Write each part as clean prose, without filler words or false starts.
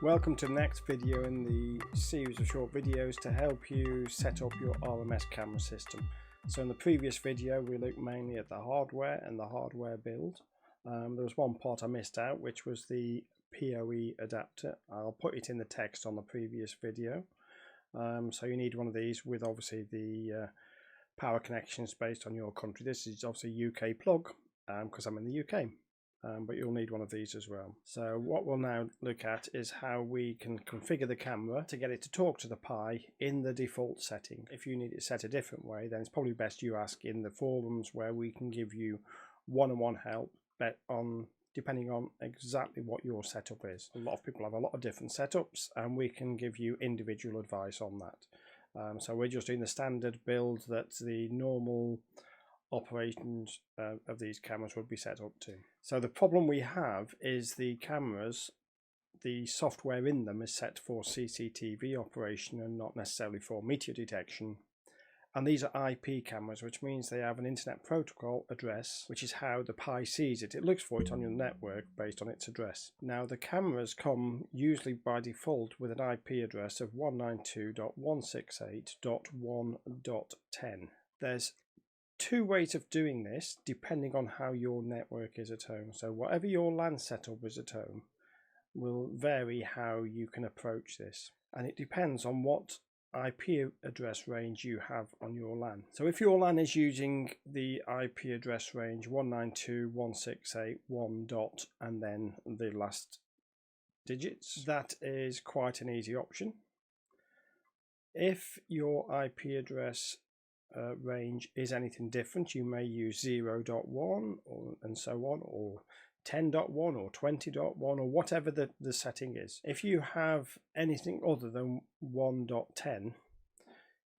Welcome to the next video in the series of short videos to help you set up your RMS camera system. So in the previous video we looked mainly at the hardware and the hardware build. There was one part I missed out, which was the PoE adapter. I'll put it in the text on the previous video. So you need one of these with obviously the power connections based on your country. This is obviously UK plug because I'm in the UK. But you'll need one of these as well. So what we'll now look at is how we can configure the camera to get it to talk to the Pi in the default setting. If you need it set a different way, then it's probably best you ask in the forums, where we can give you one-on-one help depending on exactly what your setup is. A lot of people have a lot of different setups and we can give you individual advice on that. So we're just doing the standard build that the normal operations of these cameras would be set up to. So the problem we have is the cameras, the software in them is set for CCTV operation and not necessarily for meteor detection. And these are IP cameras, which means they have an internet protocol address, which is how the Pi sees it. It looks for it on your network based on its address. Now the cameras come usually by default with an IP address of 192.168.1.10. There's two ways of doing this depending on how your network is at home. So whatever your LAN setup is at home will vary how you can approach this, and it depends on what IP address range you have on your LAN. So if your LAN is using the IP address range 192.168.1. and then the last digits, that is quite an easy option. If your IP address range is anything different, you may use 0.1 and so on, or 10.1 or 20.1 or whatever the setting is. If you have anything other than 1.10,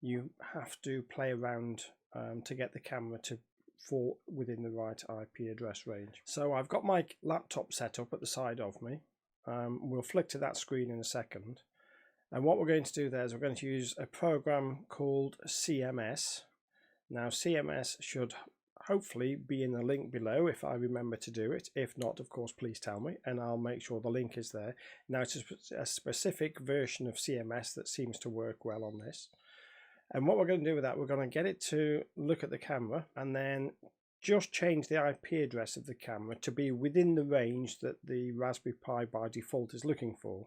you have to play around to get the camera to fall within the right IP address range. So I've got my laptop set up at the side of me. We'll flick to that screen in a second. And what we're going to do there is we're going to use a program called CMS. Now CMS should hopefully be in the link below if I remember to do it. If not, of course, please tell me and I'll make sure the link is there. Now it's a specific version of CMS that seems to work well on this. And what we're going to do with that, we're going to get it to look at the camera and then just change the IP address of the camera to be within the range that the Raspberry Pi by default is looking for.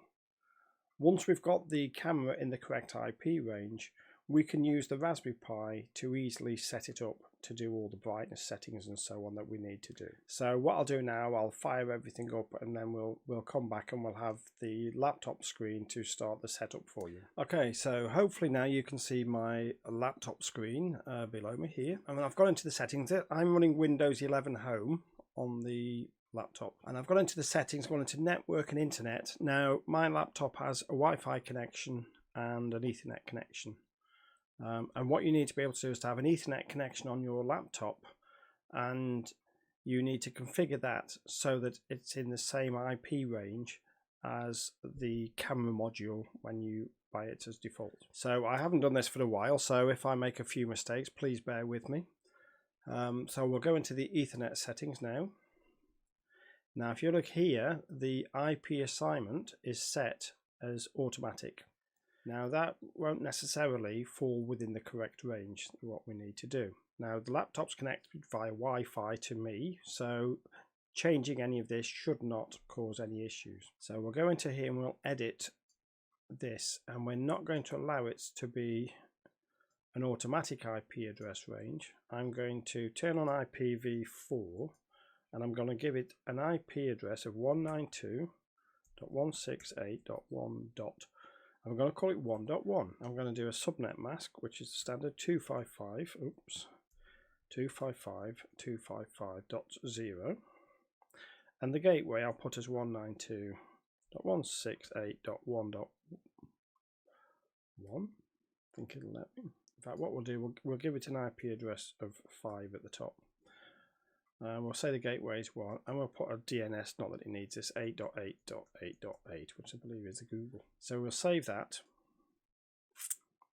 Once we've got the camera in the correct IP range, we can use the Raspberry Pi to easily set it up to do all the brightness settings and so on that we need to do. So what I'll do now, I'll fire everything up and then we'll come back and we'll have the laptop screen to start the setup for you. Okay, so hopefully now you can see my laptop screen below me here. And I've gone into the settings. I'm running Windows 11 Home on the laptop, and I've gone into the settings, gone into network and internet. Now my laptop has a Wi-Fi connection and an Ethernet connection, and what you need to be able to do is to have an Ethernet connection on your laptop, and you need to configure that so that it's in the same IP range as the camera module when you buy it as default. So I haven't done this for a while, so if I make a few mistakes, please bear with me. So we'll go into the Ethernet settings now. Now if you look here, the IP assignment is set as automatic. Now that won't necessarily fall within the correct range, what we need to do. Now the laptop's connected via Wi-Fi to me, so changing any of this should not cause any issues. So we'll go into here and we'll edit this, and we're not going to allow it to be an automatic IP address range. I'm going to turn on IPv4 and I'm going to give it an IP address of 192.168.1. I'm going to call it 1.1. I'm going to do a subnet mask, which is standard 255.255.0, and the gateway I'll put as 192.168.1.1. I think it'll let me. In fact, what we'll do, we'll give it an IP address of 5 at the top. We'll say the gateway is 1, and we'll put a DNS, not that it needs this, 8.8.8.8, which I believe is a Google. So we'll save that,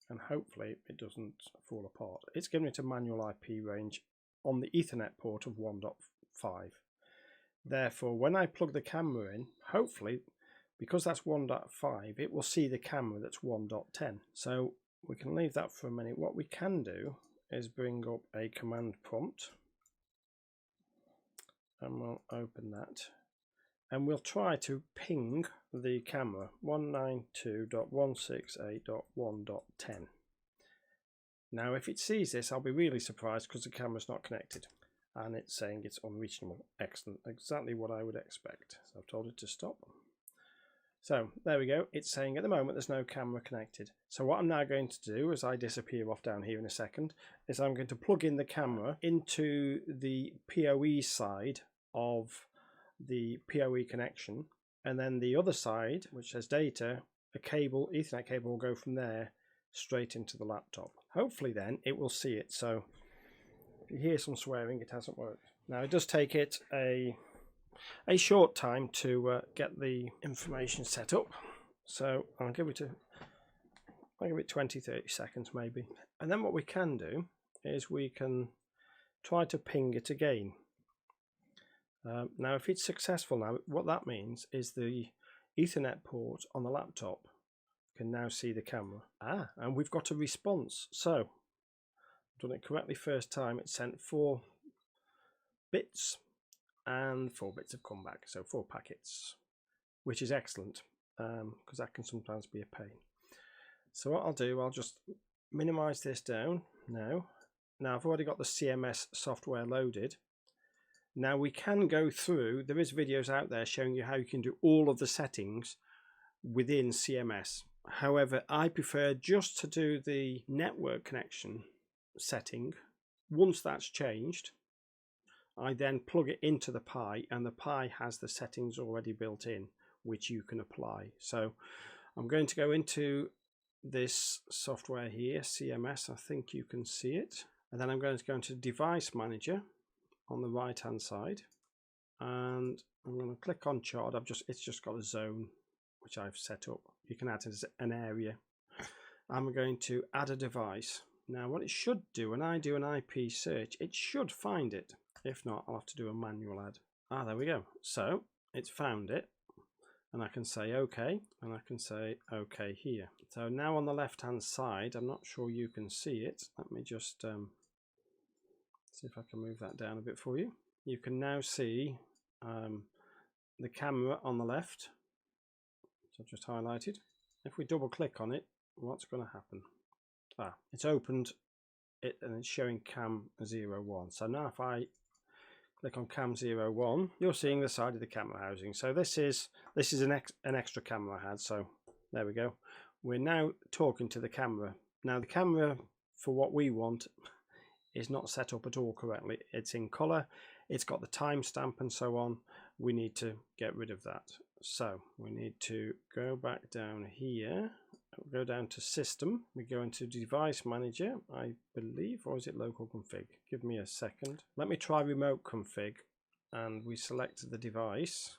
and hopefully it doesn't fall apart. It's giving it a manual IP range on the Ethernet port of 1.5. Therefore, when I plug the camera in, hopefully because that's 1.5, it will see the camera that's 1.10. So we can leave that for a minute. What we can do is bring up a command prompt, and we'll open that, and we'll try to ping the camera 192.168.1.10. Now if it sees this, I'll be really surprised because the camera's not connected and it's saying it's unreachable. Excellent, exactly what I would expect. So I've told it to stop. So there we go, it's saying at the moment there's no camera connected. So what I'm now going to do, as I disappear off down here in a second, is I'm going to plug in the camera into the PoE side of the PoE connection, and then the other side, which says data, a cable, Ethernet cable, will go from there straight into the laptop. Hopefully then it will see it. So if you hear some swearing, it hasn't worked. Now it does take it a short time to get the information set up, so I'll give it 20-30 seconds maybe, and then what we can do is we can try to ping it again. Now if it's successful, now what that means is the Ethernet port on the laptop can now see the camera. And we've got a response. So I've done it correctly first time. It sent 4 bits and 4 bits have come back, so 4 packets, which is excellent, because that can sometimes be a pain. So what I'll do, I'll just minimize this down now. Now I've already got the CMS software loaded. Now we can go through, there is videos out there showing you how you can do all of the settings within CMS. However, I prefer just to do the network connection setting. Once that's changed, I then plug it into the Pi, and the Pi has the settings already built in, which you can apply. So I'm going to go into this software here, CMS, I think you can see it. And then I'm going to go into Device Manager on the right hand side, and I'm going to click on chart. It's just got a zone which I've set up. You can add as an area. I'm going to add a device. Now what it should do when I do an IP search, it should find it. If not, I'll have to do a manual add. There we go. So it's found it, and I can say OK, and I can say OK here. So now on the left hand side, I'm not sure you can see it. Let me just see if I can move that down a bit for you. You can now see the camera on the left. So I've just highlighted. If we double click on it, what's going to happen? It's opened it and it's showing cam 01. So now if I click on cam 01, you're seeing the side of the camera housing. So this is an extra camera I had. So there we go. We're now talking to the camera. Now the camera, for what we want, is not set up at all correctly. It's in color, it's got the timestamp and so on. We need to get rid of that. So we need to go back down here, go down to System, we go into Device Manager, I believe, or is it Local Config? Give me a second. Let me try Remote Config, and we select the device.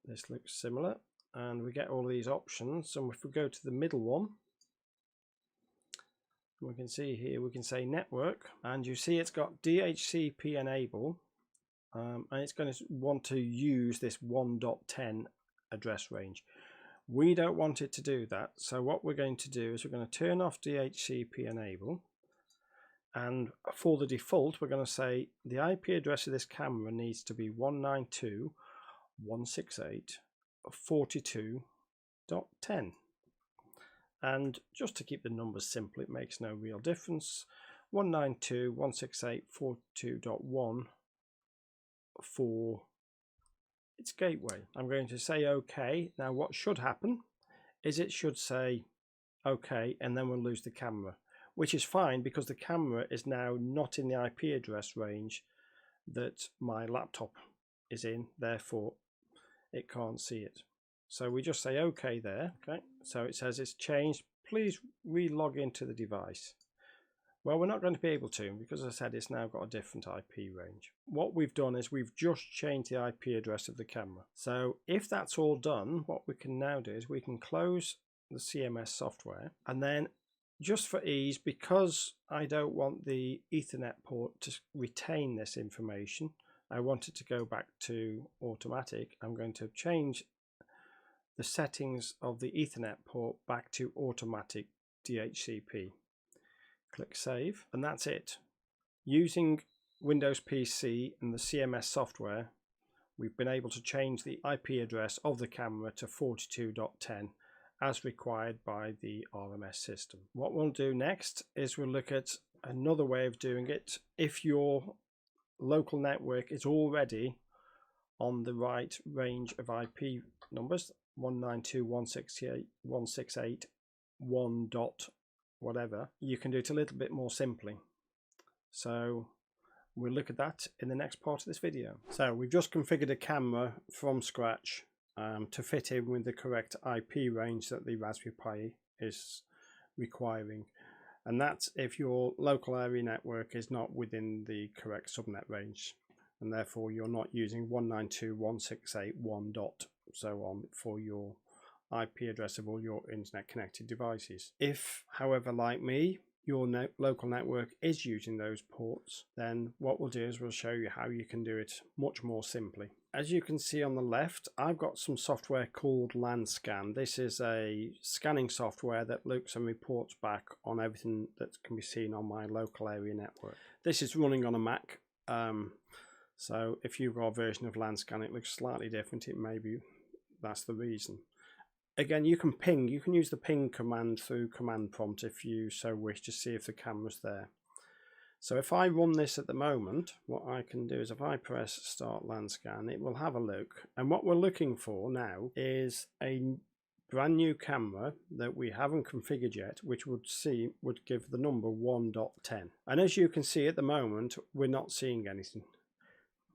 This looks similar, and we get all these options. And if we go to the middle one, we can see here, we can say network, and you see it's got DHCP enable, and it's going to want to use this 1.10 address range. We don't want it to do that, so what we're going to do is we're going to turn off DHCP enable, and for the default we're going to say the IP address of this camera needs to be 192.168.42.10. And just to keep the numbers simple, it makes no real difference. 192.168.42.1 for its gateway. I'm going to say OK. Now what should happen is it should say OK, and then we'll lose the camera, which is fine because the camera is now not in the IP address range that my laptop is in, therefore it can't see it. So we just say OK there. Okay, so it says it's changed. Please re-log into the device. Well, we're not going to be able to, because as I said, it's now got a different IP range. What we've done is we've just changed the IP address of the camera. So if that's all done, what we can now do is we can close the CMS software, and then just for ease, because I don't want the Ethernet port to retain this information, I want it to go back to automatic. I'm going to change the settings of the Ethernet port back to automatic DHCP. Click Save, and that's it. Using Windows PC and the CMS software, we've been able to change the IP address of the camera to 42.10 as required by the RMS system. What we'll do next is we'll look at another way of doing it. If your local network is already on the right range of IP numbers, 192.168.1 dot whatever, you can do it a little bit more simply. So we'll look at that in the next part of this video. So we've just configured a camera from scratch to fit in with the correct IP range that the Raspberry Pi is requiring, and that's if your local area network is not within the correct subnet range, and therefore you're not using 192.168.1 dot so on for your IP address of all your internet connected devices. If, however, like me, your local network is using those ports, then what we'll do is we'll show you how you can do it much more simply. As you can see on the left, I've got some software called LANScan. This is a scanning software that looks and reports back on everything that can be seen on my local area network. This is running on a Mac, so if you've got a version of LANScan it looks slightly different. It may be that's the reason. Again, you can use the ping command through command prompt if you so wish to see if the camera's there. So if I run this at the moment, what I can do is if I press start LANScan, it will have a look, and what we're looking for now is a brand new camera that we haven't configured yet, which would give the number 1.10, and as you can see at the moment we're not seeing anything,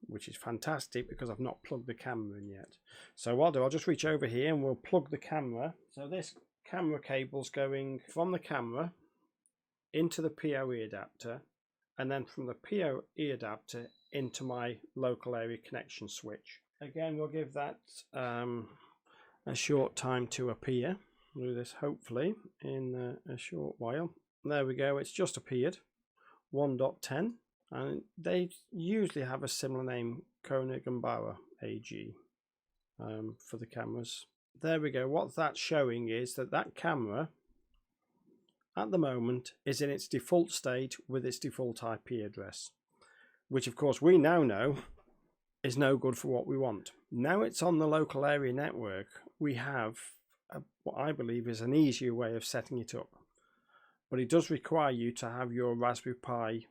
which is fantastic because I've not plugged the camera in yet. So what I'll do, I'll just reach over here and we'll plug the camera. So this camera cable's going from the camera into the PoE adapter, and then from the PoE adapter into my local area connection switch. Again, we'll give that a short time to appear. We'll do this hopefully in a short while. There we go, it's just appeared, 1.10. And they usually have a similar name, Koenig and Bauer AG, for the cameras. There we go. What that's showing is that that camera at the moment is in its default state with its default IP address, which of course we now know is no good for what we want. Now it's on the local area network, we have what I believe is an easier way of setting it up, but it does require you to have your Raspberry Pi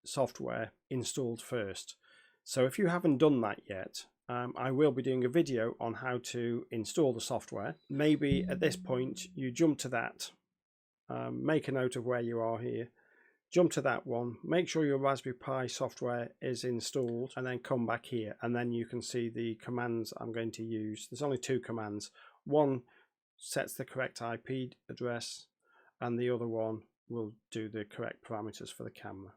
software installed first. So if you haven't done that yet, I will be doing a video on how to install the software. Maybe at this point you jump to that, make a note of where you are here, jump to that one, make sure your Raspberry Pi software is installed, and then come back here, and then you can see the commands I'm going to use. There's only two commands. One sets the correct IP address and the other one will do the correct parameters for the camera.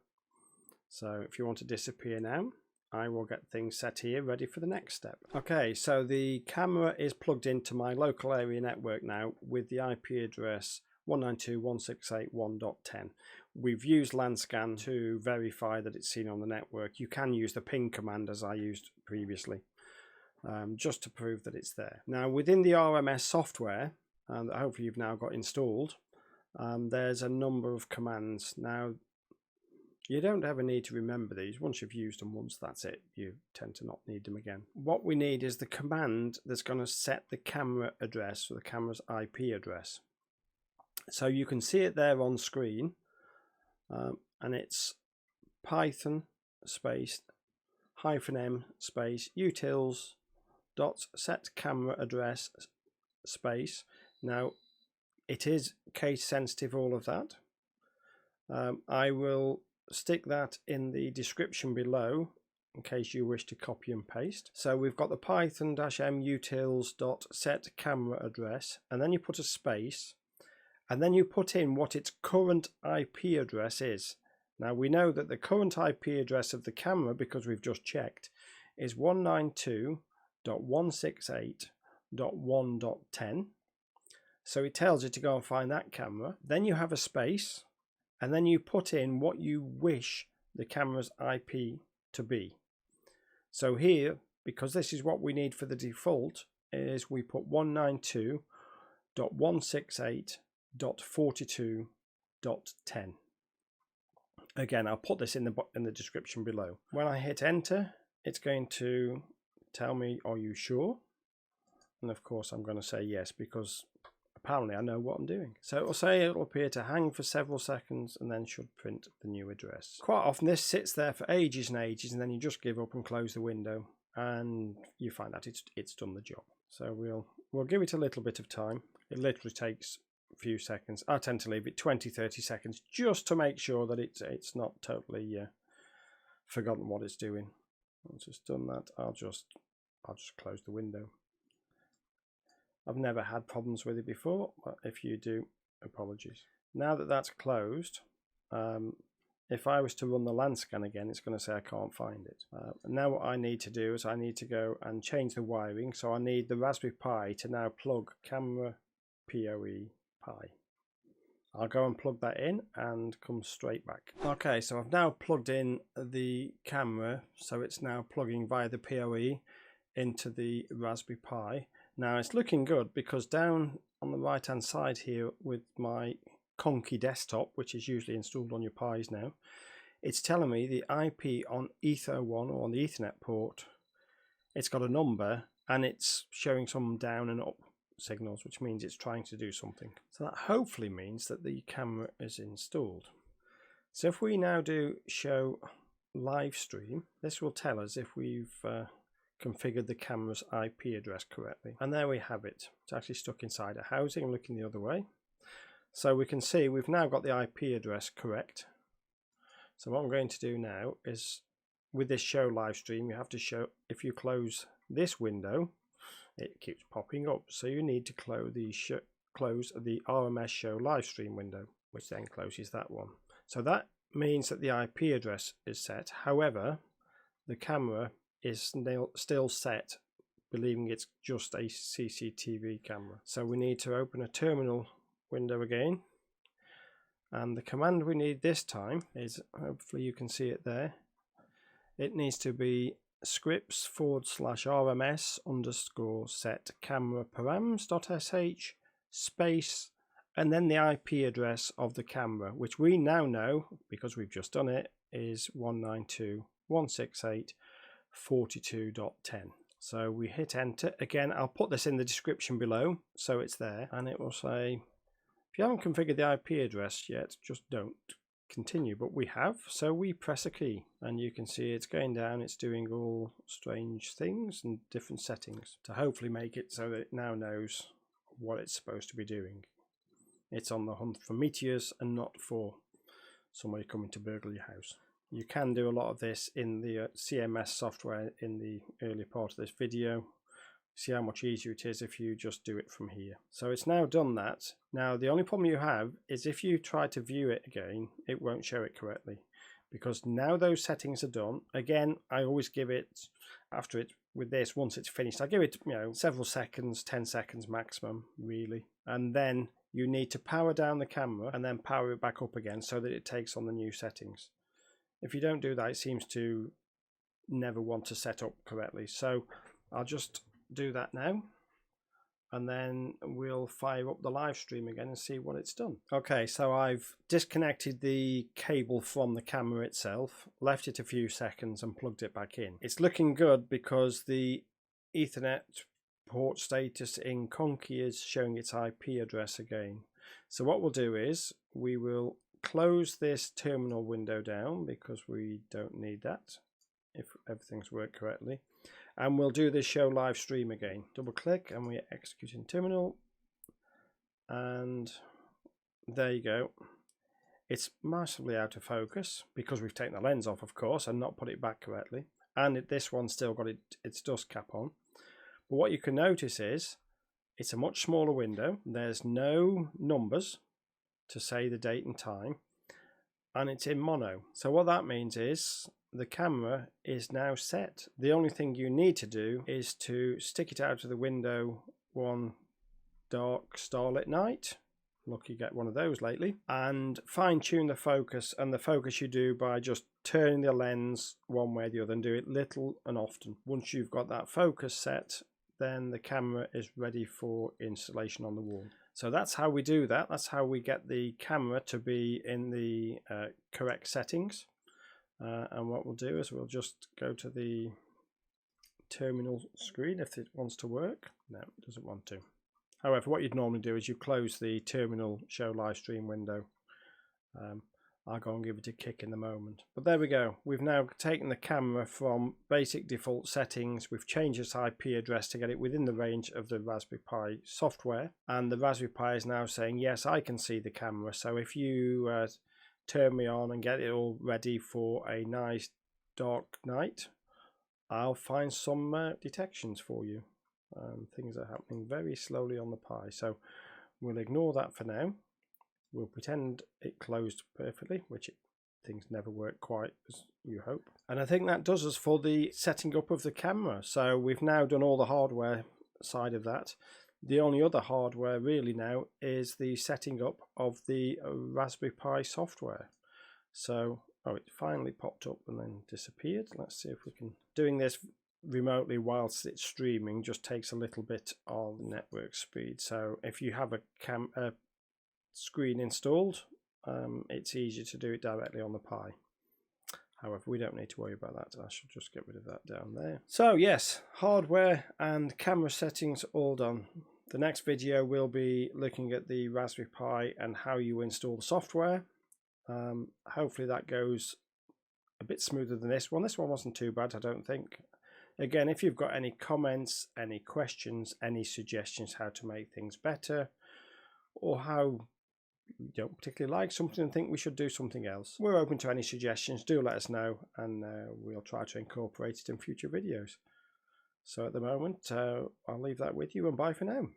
So if you want to disappear now, I will get things set here ready for the next step. Okay, so the camera is plugged into my local area network now with the IP address 192.168.1.10. We've used LANScan to verify that it's seen on the network. You can use the ping command as I used previously, just to prove that it's there. Now within the RMS software that hopefully you've now got installed, there's a number of commands. Now you don't ever need to remember these. Once you've used them once, that's it. You tend to not need them again. What we need is the command that's going to set the camera address, or the camera's IP address. So you can see it there on screen, and it's Python space -m space Utils.SetCameraAddress space. Now it is case sensitive, all of that. I will stick that in the description below in case you wish to copy and paste. So we've got the Python-m Utils.SetCameraAddress, and then you put a space, and then you put in what its current IP address is. Now we know that the current IP address of the camera, because we've just checked, is 192.168.1.10. So it tells you to go and find that camera. Then you have a space, and then you put in what you wish the camera's IP to be. So here, because this is what we need for the default, is we put 192.168.42.10. Again, I'll put this in the description below. When I hit enter, it's going to tell me, are you sure? And of course I'm going to say yes, because apparently I know what I'm doing. So it will say it will appear to hang for several seconds and then should print the new address. Quite often this sits there for ages and ages, and then you just give up and close the window and you find out it's done the job. So we'll give it a little bit of time. It literally takes a few seconds. I tend to leave it 20-30 seconds just to make sure that it's not totally forgotten what it's doing. Once it's done that, I'll just close the window. I've never had problems with it before, but if you do, apologies. Now that that's closed, if I was to run the land scan again, it's going to say I can't find it. Now what I need to do is I need to go and change the wiring. So I need the Raspberry Pi to now plug camera PoE Pi. I'll go and plug that in and come straight back. Okay, so I've now plugged in the camera, so it's now plugging via the PoE into the Raspberry Pi. Now it's looking good, because down on the right hand side here with my conky desktop, which is usually installed on your Pis now, it's telling me the IP on Ether1 or on the Ethernet port, it's got a number and it's showing some down and up signals, which means it's trying to do something. So that hopefully means that the camera is installed. So if we now do show live stream, this will tell us if we've configured the camera's IP address correctly. And there we have it. It's actually stuck inside a housing looking the other way. So we can see we've now got the IP address correct. So what I'm going to do now is, with this show live stream, you have to show, if you close this window, it keeps popping up. So you need to close the RMS show live stream window, which then closes that one. So that means that the IP address is set. However, the camera is still set, believing it's just a CCTV camera. So we need to open a terminal window again, and the command we need this time is, hopefully you can see it there, it needs to be scripts/RMS_set_camera_params.sh space and then the IP address of the camera, which we now know, because we've just done it, is 192.168.42.10. So we hit enter. Again, I'll put this in the description below so it's there, and it will say, if you haven't configured the IP address yet, just don't continue. But we have, so we press a key and you can see it's going down, it's doing all strange things and different settings to hopefully make it so that it now knows what it's supposed to be doing. It's on the hunt for meteors and not for somebody coming to burgle your house. You can do a lot of this in the CMS software in the earlier part of this video. See how much easier it is if you just do it from here. So it's now done that. Now the only problem you have is if you try to view it again, it won't show it correctly, because now those settings are done. Again, I always give it, after it, with this, once it's finished, I give it, several seconds, 10 seconds maximum really, and then you need to power down the camera and then power it back up again so that it takes on the new settings. If you don't do that, it seems to never want to set up correctly. So I'll just do that now, and then we'll fire up the live stream again and see what it's done. Okay, so I've disconnected the cable from the camera itself, left it a few seconds and plugged it back in. It's looking good because the Ethernet port status in Conky is showing its IP address again. So what we'll do is we will close this terminal window down because we don't need that if everything's worked correctly. And we'll do this show live stream again. Double click and we execute in terminal. And there you go. It's massively out of focus because we've taken the lens off, of course, and not put it back correctly. And this one's still got its dust cap on. But what you can notice is it's a much smaller window. There's no numbers to say the date and time. And it's in mono. So what that means is the camera is now set. The only thing you need to do is to stick it out of the window one dark starlit night. Lucky you get one of those lately. And fine tune the focus. And the focus you do by just turning the lens one way or the other, and do it little and often. Once you've got that focus set, then the camera is ready for installation on the wall. So that's how we do that. That's how we get the camera to be in the correct settings. And what we'll do is we'll just go to the terminal screen if it wants to work. No, it doesn't want to. However, what you'd normally do is you close the terminal show live stream window. I'll go and give it a kick in a moment. But there we go. We've now taken the camera from basic default settings. We've changed its IP address to get it within the range of the Raspberry Pi software. And the Raspberry Pi is now saying, yes, I can see the camera. So if you turn me on and get it all ready for a nice dark night, I'll find some detections for you. Things are happening very slowly on the Pi. So we'll ignore that for now. We'll pretend it closed perfectly, which things never work quite as you hope. And I think that does us for the setting up of the camera. So we've now done all the hardware side of that. The only other hardware really now is the setting up of the Raspberry Pi software. So, oh, it finally popped up and then disappeared. Let's see if we can. Doing this remotely whilst it's streaming just takes a little bit of network speed. So if you have a screen installed, it's easier to do it directly on the Pi. However, we don't need to worry about that. I should just get rid of that down there. So yes, hardware and camera settings all done. The next video will be looking at the Raspberry Pi and how you install the software. Hopefully that goes a bit smoother than this one. This one wasn't too bad, I don't think. Again, if you've got any comments, any questions, any suggestions how to make things better, or how you don't particularly like something and think we should do something else, we're open to any suggestions. Do let us know, and we'll try to incorporate it in future videos. So at the moment, I'll leave that with you, and bye for now.